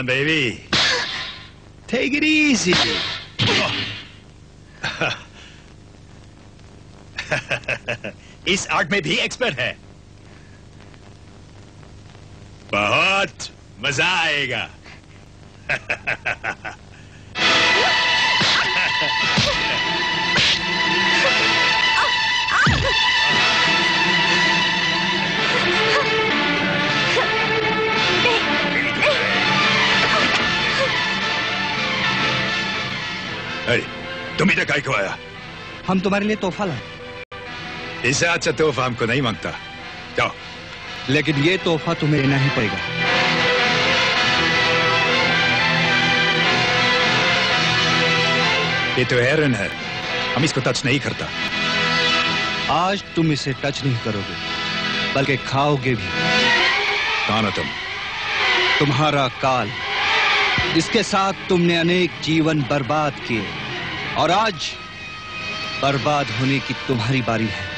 on, baby. Take it easy. इस art में भी एक्सपर्ट है. बहुत मजा आएगा. अरे, तुम इधर काहे को आया? हम तुम्हारे लिए तोहफा लाए. इससे अच्छा तोहफा हमको नहीं मांगता. जाओ. लेकिन ये तोहफा तुम्हें लेना ही पड़ेगा. ये तो हेरोइन है. हम इसको टच नहीं करता. आज तुम इसे टच नहीं करोगे, बल्कि खाओगे भी. कौन हो तुम? तुम्हारा काल, जिसके साथ तुमने अनेक जीवन बर्बाद किए, और आज बर्बाद होने की तुम्हारी बारी है.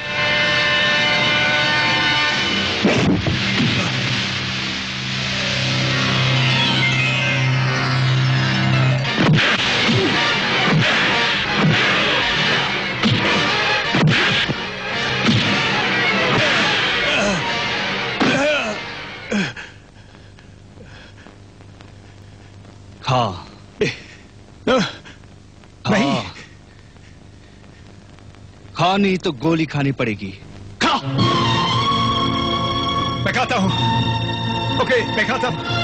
खा. नहीं. खा नहीं तो गोली खानी पड़ेगी. खा. मैं खाता हूं. ओके, मैं खाता हूं.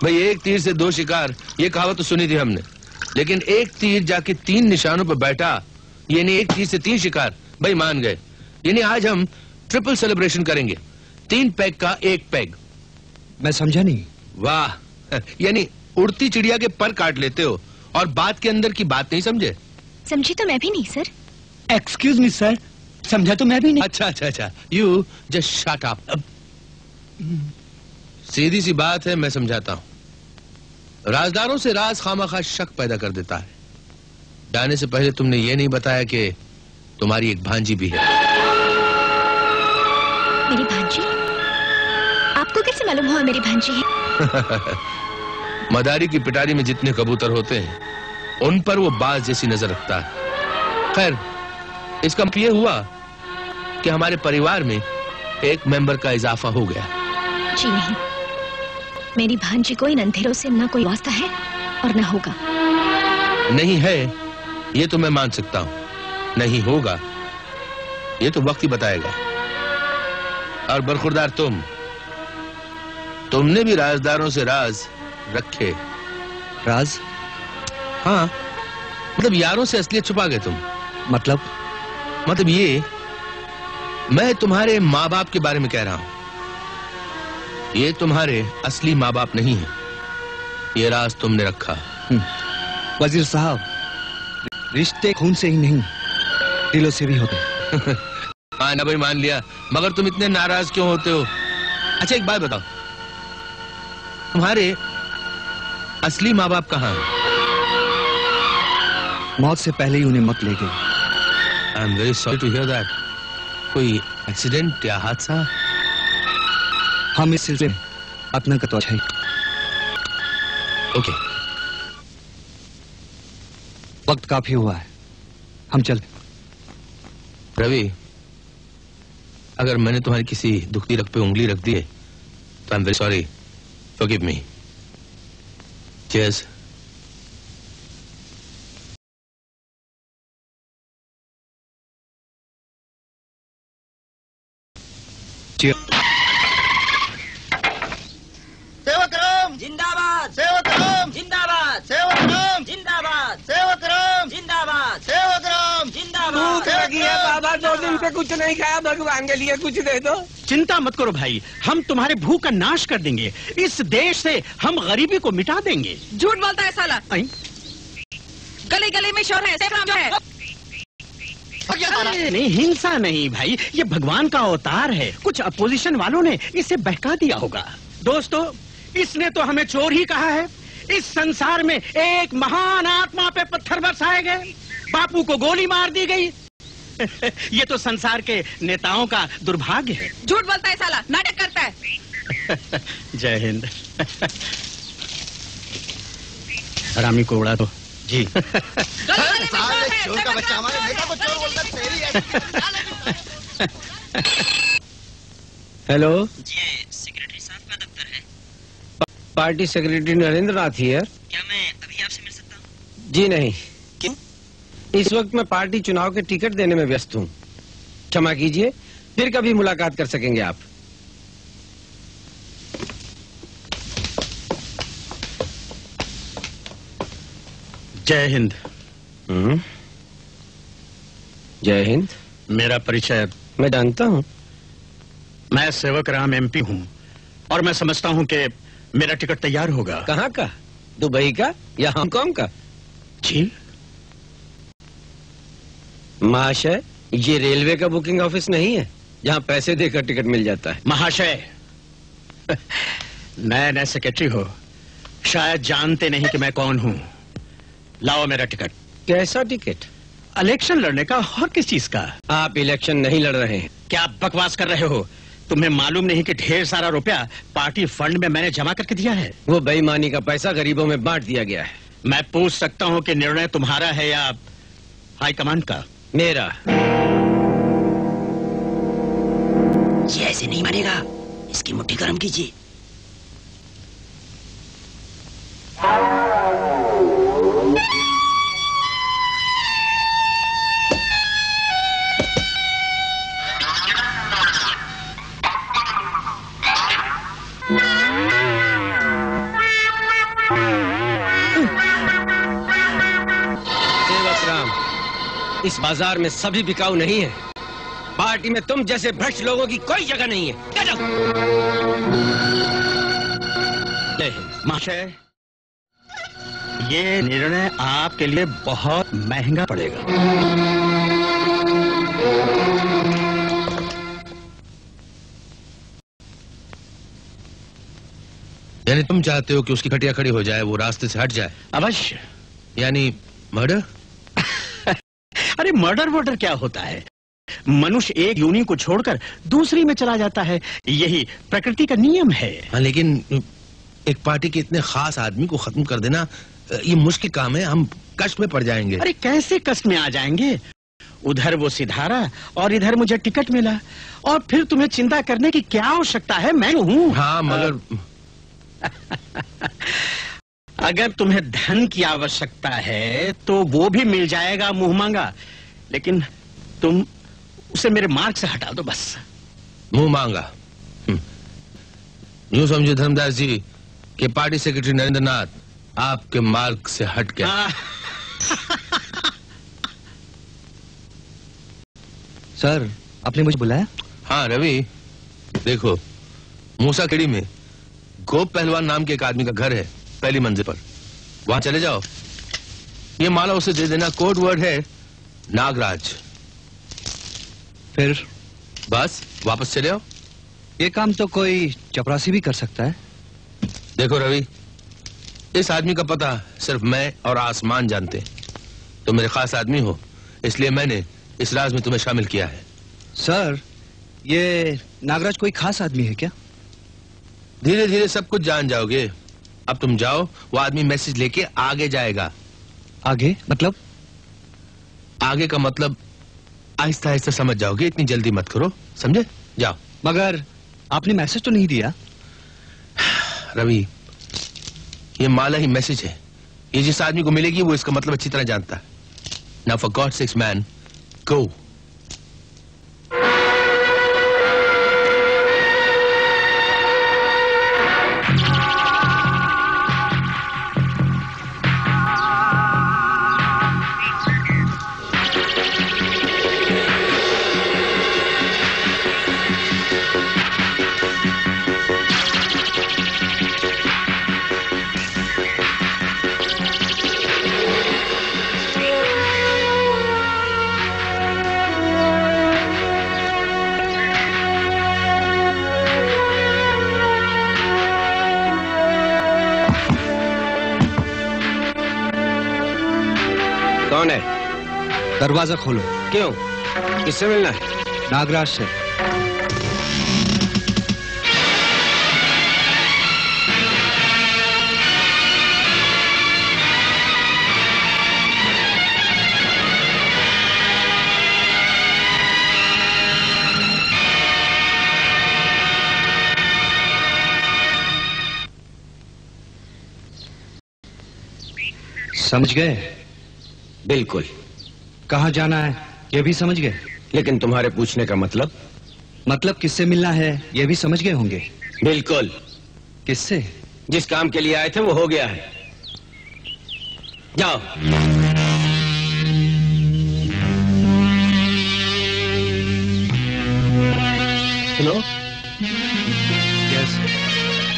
भाई, एक तीर से दो शिकार, ये कहावत तो सुनी थी हमने. लेकिन एक तीर जाके 3 निशानों पर बैठा, यानी एक तीर से 3 शिकार. भाई मान गए. यानी आज हम ट्रिपल सेलिब्रेशन करेंगे. 3 पैग का 1 पैग. मैं समझा नहीं. वाह, यानी उड़ती चिड़िया के पर काट लेते हो और बात के अंदर की बात नहीं समझे. समझी तो मैं भी नहीं सर. एक्सक्यूज मी सर, समझा तो मैं भी नहीं. अच्छा अच्छा अच्छा, यू जस्ट शट अप. सीधी सी बात है, मैं समझाता हूं. राजदारों से राज खामखा शक पैदा कर देता है. जाने से पहले तुमने ये नहीं बताया कि तुम्हारी एक भांजी भी है. मेरी भांजी? आपको कैसे मालूम हुआ मेरी भांजी है? मदारी की पिटारी में जितने कबूतर होते हैं, उन पर वो बाज जैसी नजर रखता है. खैर, इसका मतलब ये हुआ कि हमारे परिवार में एक मेंबर का इजाफा हो गया. जी नहीं, मेरी भांजी को इन अंधेरों से न कोई वास्ता है और न होगा. नहीं है ये तो मैं मान सकता हूं. नहीं होगा ये तो वक्त ही बताएगा. और बरखुरदार तुमने भी राजदारों से राज रखे. राज? हाँ, मतलब यारों से असलियत छुपा गए तुम. मतलब ये, मैं तुम्हारे माँ बाप के बारे में कह रहा हूं. ये तुम्हारे असली माँ बाप नहीं है. ये राज तुमने रखा. वजीर साहब, रिश्ते खून से ही नहीं, दिलों से भी होते. हाँ ना भाई, मान लिया. मगर तुम इतने नाराज क्यों होते हो? अच्छा एक बात बताओ, तुम्हारे असली माँ बाप कहाँ हैं? मौत से पहले ही उन्हें मत ले गए. I am very sorry to hear that. कोई एक्सीडेंट या हादसा? हम इस सिलसिले में अपना का तो अच्छा ही. ओके, वक्त काफी हुआ है, हम चलते. रवि, अगर मैंने तुम्हारी किसी दुखती रग पे उंगली रख दी है तो आई am very sorry. Forgive me. Cheers. सेवक राम जिंदाबाद. सेवक राम जिंदाबाद. सेवक राम जिंदाबाद. सेवक राम जिंदाबाद. सेवक राम जिंदाबाद. भूख लगी है बाबा, यार 2 दिन से कुछ नहीं खाया, भगवान के लिए कुछ दे दो। चिंता मत करो भाई, हम तुम्हारे भूख का नाश कर देंगे। इस देश से हम गरीबी को मिटा देंगे। झूठ बोलता है साला। गली गली में शोर है, जो है। नहीं, हिंसा नहीं भाई, ये भगवान का अवतार है। कुछ अपोजिशन वालों ने इसे बहका दिया होगा। दोस्तों, इसने तो हमें चोर ही कहा है। इस संसार में एक महान आत्मा पे पत्थर बरसाए गए, बापू को गोली मार दी गई। ये तो संसार के नेताओं का दुर्भाग्य है। झूठ बोलता है साला, नाटक करता है। जय हिंद। हरामी को उड़ा दो जी। चोर का बच्चा हमारे नेता को चोर बोलता है। हेलो ये सेक्रेटरी साहब का दफ्तर है। Party secretary Narendra Nath here. क्या मैं अभी आपसे मिल सकता हूँ? जी नहीं, क्यों? इस वक्त मैं पार्टी चुनाव के टिकट देने में व्यस्त हूँ। क्षमा कीजिए, फिर कभी मुलाकात कर सकेंगे आप। जय हिंद। जय हिंद। मेरा परिचय, मैं जानता हूँ। मैं सेवक राम एमपी हूँ और मैं समझता हूँ कि मेरा टिकट तैयार होगा। कहाँ का? दुबई का या हांगकांग का? जी महाशय, ये रेलवे का बुकिंग ऑफिस नहीं है जहाँ पैसे देकर टिकट मिल जाता है। महाशय, नए सेक्रेटरी हो, शायद जानते नहीं कि मैं कौन हूँ। लाओ मेरा टिकट। कैसा टिकट? इलेक्शन लड़ने का और किस चीज का? आप इलेक्शन नहीं लड़ रहे हैं। क्या आप बकवास कर रहे हो? तुम्हें मालूम नहीं कि ढेर सारा रुपया पार्टी फंड में मैंने जमा करके दिया है? वो बेईमानी का पैसा गरीबों में बांट दिया गया है। मैं पूछ सकता हूँ कि निर्णय तुम्हारा है या हाईकमांड का? मेरा। ये ऐसे नहीं मरेगा, इसकी मुट्ठी गर्म कीजिए। सेवक राम, इस बाजार में सभी बिकाऊ नहीं है। पार्टी में तुम जैसे भ्रष्ट लोगों की कोई जगह नहीं है। जय हिंद। महाशय, ये निर्णय आपके लिए बहुत महंगा पड़ेगा। यानी तुम चाहते हो कि उसकी खटिया खड़ी हो जाए, वो रास्ते से हट जाए? अवश्य। यानी मर्डर? अरे मर्डर वर्डर क्या होता है? मनुष्य एक योनि को छोड़कर दूसरी में चला जाता है, यही प्रकृति का नियम है। हाँ, लेकिन एक पार्टी के इतने खास आदमी को खत्म कर देना ये मुश्किल काम है। हम कष्ट में पड़ जाएंगे। अरे कैसे कष्ट में आ जाएंगे? उधर वो सिधारा और इधर मुझे टिकट मिला, और फिर तुम्हें चिंता करने की क्या आवश्यकता है? मैं हूँ। हाँ, मगर अगर तुम्हें धन की आवश्यकता है तो वो भी मिल जाएगा मुंह मांगा, लेकिन तुम उसे मेरे मार्ग से हटा दो बस। मुंह मांगा? यूं समझे धर्मदास जी कि पार्टी सेक्रेटरी नरेंद्र नाथ आपके मार्ग से हट गया। सर, आपने मुझे बुलाया? हाँ रवि, देखो मूसा खेड़ी में गोप पहलवान नाम के एक आदमी का घर है, पहली मंजिल पर। वहां चले जाओ, ये माला उसे दे देना। कोड वर्ड है नागराज। फिर बस वापस चले आओ। ये काम तो कोई चपरासी भी कर सकता है। देखो रवि, इस आदमी का पता सिर्फ मैं और आसमान जानते हैं। तुम मेरे खास आदमी हो, इसलिए मैंने इस राज में तुम्हें शामिल किया है। सर, ये नागराज कोई खास आदमी है क्या? धीरे धीरे सब कुछ जान जाओगे। अब तुम जाओ, वो आदमी मैसेज लेके आगे जाएगा। आगे मतलब? आगे का मतलब आहिस्ता आहिस्ता समझ जाओगे, इतनी जल्दी मत करो, समझे? जाओ। मगर आपने मैसेज तो नहीं दिया। रवि, ये माला ही मैसेज है। ये जिस आदमी को मिलेगी वो इसका मतलब अच्छी तरह जानता है। Now for God sakes man, go. कौन है? दरवाजा खोलो। क्यों? किससे मिलना है? नागराज से। समझ गए? बिल्कुल। कहाँ जाना है ये भी समझ गए? लेकिन तुम्हारे पूछने का मतलब? मतलब किससे मिलना है ये भी समझ गए होंगे। बिल्कुल। किससे? जिस काम के लिए आए थे वो हो गया है। जाओ। सुनो, यस।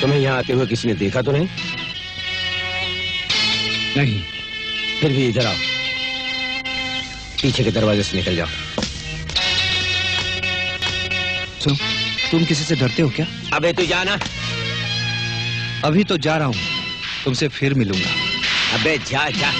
तुम्हें यहाँ आते हुए किसी ने देखा तो नहीं? नहीं। फिर भी इधर आओ, पीछे के दरवाजे से निकल जाओ। सुनो, तुम किसी से डरते हो क्या? अबे तू जाना। अभी तो जा रहा हूँ, तुमसे फिर मिलूंगा। अबे जा जा।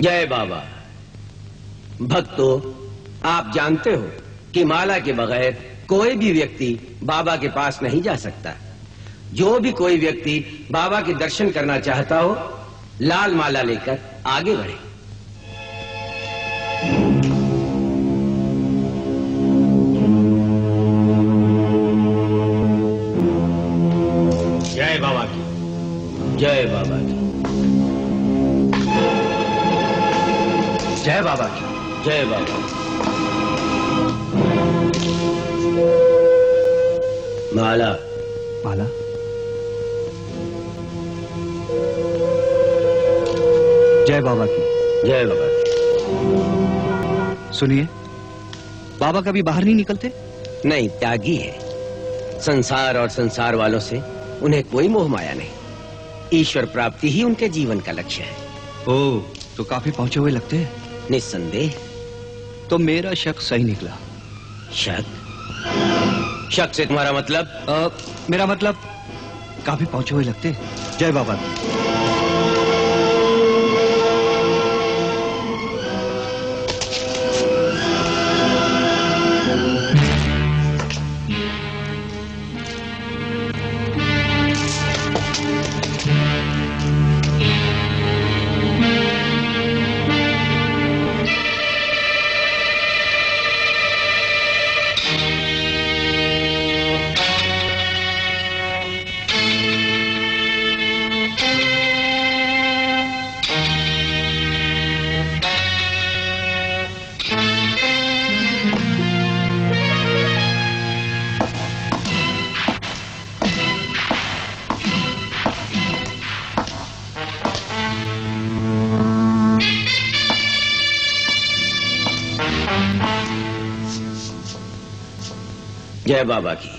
जय बाबा। भक्तों, आप जानते हो कि माला के बगैर कोई भी व्यक्ति बाबा के पास नहीं जा सकता। जो भी कोई व्यक्ति बाबा के दर्शन करना चाहता हो, लाल माला लेकर आगे बढ़े। जय बाबा की। जय बाबा की। जय बाबा की। जय बाबा। माला। माला। जय बाबा की। जय बाबा की। सुनिए, बाबा कभी बाहर नहीं निकलते? नहीं, त्यागी है। संसार और संसार वालों से उन्हें कोई मोह माया नहीं। ईश्वर प्राप्ति ही उनके जीवन का लक्ष्य है। ओह, तो काफी पहुंचे हुए लगते हैं। निस्संदेह। तो मेरा शक सही निकला। शक? शक से तुम्हारा मतलब? मेरा मतलब काफी पहुंचे हुए लगते। जय बाबा। जय बाबा की।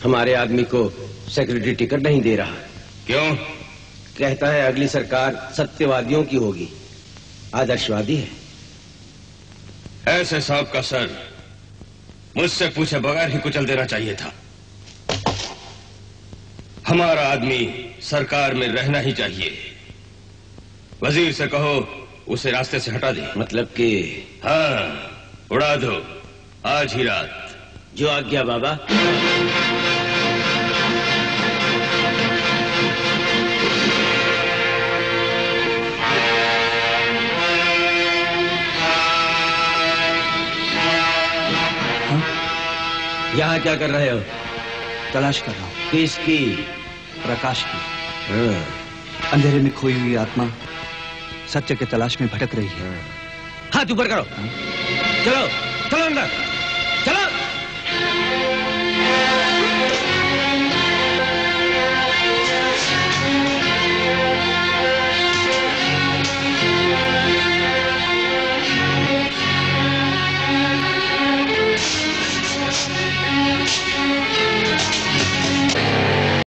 हमारे आदमी को सेक्रेटरी टिकट नहीं दे रहा। क्यों? कहता है अगली सरकार सत्यवादियों की होगी, आदर्शवादी है। ऐसे साहब का सर मुझसे पूछे बगैर ही कुचल देना चाहिए था। हमारा आदमी सरकार में रहना ही चाहिए। वजीर से कहो उसे रास्ते से हटा दे। मतलब कि? हाँ, उड़ा दो आज ही रात। जो आज्ञा बाबा। यहाँ क्या कर रहे हो? तलाश कर रहा हूँ। किसकी? प्रकाश की। अंधेरे में खोई हुई आत्मा सत्य के तलाश में भटक रही है। हाथ ऊपर करो। चलो चलो अंदर।